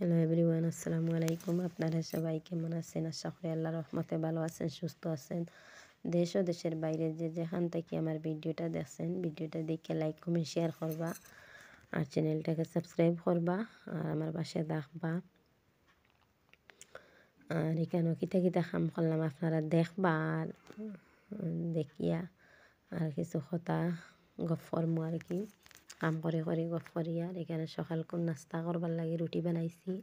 Hello everyone, আসসালামু আলাইকুম। আপনারা সবাই কেমন আছেন? আশা করি আল্লাহর রহমতে ভালো আছেন, সুস্থ আছেন। দেশ ও দেশের বাইরে যে যেখান থেকে আমার ভিডিওটা দেখছেন, ভিডিওটা দেখে লাইক কমেন্ট শেয়ার করবা, আর চ্যানেলটাকে সাবস্ক্রাইব করবা, আর আমার বাসায় দেখবা। আর এখানে কিতা কিতা কাম করলাম আপনারা দেখবা, আর দেখিয়া আর কিছু কথা গপ করমু আর কি। কাম করে করে গপ করি। আর এখানে সকাল কোন নাস্তা করবার লাগে রুটি বানাইছি।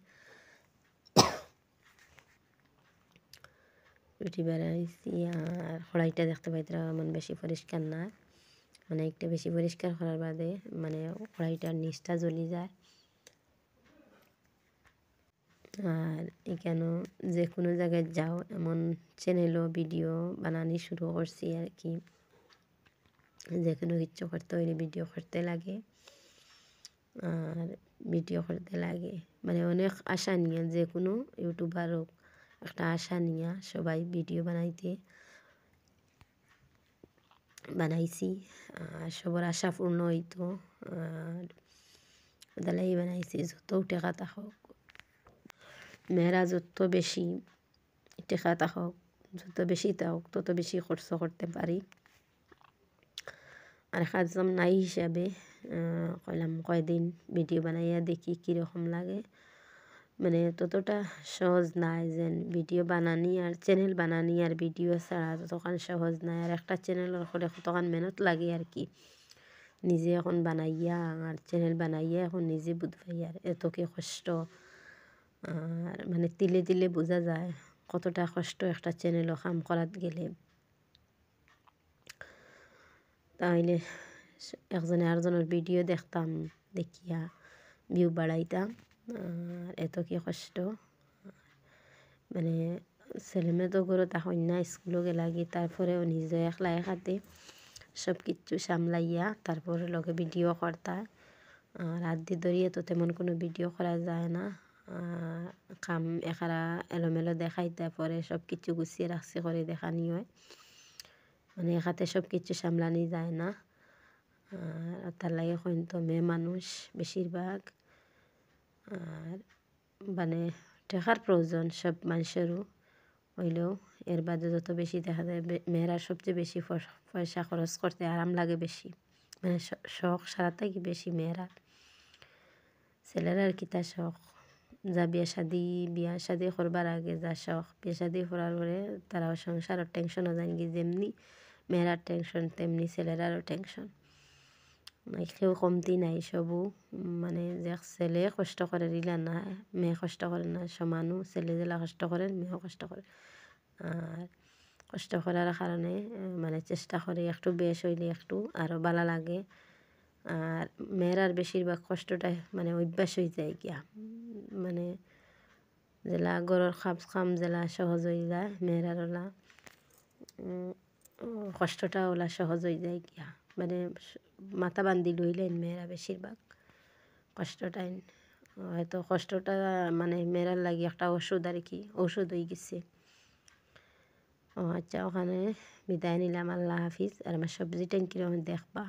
আর কড়াইটা দেখতে পাইতরা এমন বেশি পরিষ্কার না, মানে একটা বেশি পরিষ্কার করার বাদে মানে কড়াইটার নিচটা জ্বলি যায়। আর এখানেও যে কোনো জায়গায় যাও এমন চ্যানেলও ভিডিও বানানি শুরু করছি আর কি। যে কোনো কিছু করতে হইলে ভিডিও করতে লাগে, আর ভিডিও করতে লাগে মানে অনেক আশা নিয়ে যে কোনো ইউটিউবার হোক একটা আশা নিয়ে সবাই ভিডিও বানাইছি। আর সবার আশা পূর্ণ হইতো, আর ওদালাই বানাইছি। যত টেকা থাকুক, মেয়েরা যত বেশি টেকা থাকুক, যত বেশি থাকুক তত বেশি খরচ করতে পারি। আর কাজম নাই হিসাবে কইলাম কয়দিন ভিডিও বানাইয়া দেখি কীরকম লাগে। মানে ততটা সহজ নাই যেন ভিডিও বানানি আর চ্যানেল বানানি আর ভিডিও ছাড়া ততখান সহজ নাই। আর একটা চ্যানেলের করে কতখান মেহনত লাগে আর কি। নিজে এখন বানাইয়া আর চ্যানেল বানাইয়া এখন নিজে বুঝবাই আর এত কি কষ্ট। আর মানে তিলে তিলে বোঝা যায় কতটা কষ্ট একটা চ্যানেলও কাম করাত গেলে। তাহলে একজনে আরেকজনের ভিডিও দেখতাম, দেখিয়া ভিউ বাড়াইতাম। আর এত কি কষ্ট, মানে ছেলেমেয়ে তো ঘরে তখন না, স্কুলে গেলাগি, তারপরেও নিজে একলা একাতে সব কিছু সামলাইয়া তারপরে লগে ভিডিও করতা। আর রাত দিয়ে ধরিয়ে তো তেমন কোনো ভিডিও করা যায় না। কাম একারা এলোমেলো দেখাই, তারপরে সব কিছু গুছিয়ে রাখছি করে দেখানি হয়, মানে একাতে সব কিছু সামলানি যায় না। আর তার লাগে এখন তো মেয়ে মানুষ বেশিরভাগ, আর মানে টাকার প্রয়োজন সব মানুষেরও হইলেও এর বাদে যত বেশি দেখা যায় মেয়েরা সবচেয়ে বেশি পয়সা খরচ করতে আরাম লাগে বেশি, মানে শখ সারাটা কি বেশি মেয়েরা। ছেলেরা আর কি তার শখ যা বিয়া শাদি করবার আগে যা শখ, বিয়া শাদি করার পরে তারাও সংসারের টেনশনও জানি কি, যেমনি মেয়েরার টেনশন তেমনি ছেলেরারও টেনশন। কেউ কমতি নাই, সবও মানে যে ছেলে কষ্ট করে দিলা না, মেয়ে কষ্ট করে না, সমানও ছেলে জেলা কষ্ট করেন, মেয়েও কষ্ট করে। আর কষ্ট করার কারণে মানে চেষ্টা করে একটু বেশ হইলে একটু আরও ভালো লাগে। আর মেয়েরার বেশিরভাগ কষ্টটা মানে অভ্যাস হয়ে যায় গিয়া, মানে জেলা গরুর খাম জেলা সহজ হয়ে যায়, মেয়েরার ওলা কষ্টটা ওলা সহজ হয়ে যায় গিয়া, মানে মাথা বান্ধি লইলেন মেয়েরা বেশিরভাগ কষ্টটাই। হয়তো কষ্টটা মানে মেয়েরার লাগে একটা ওষুধ আর কি, ওষুধ হয়ে গেছে। আচ্ছা, ওখানে বিদায় নিলাম, আল্লাহ হাফিজ। আর আমার সবজিটা কিরকম দেখবা।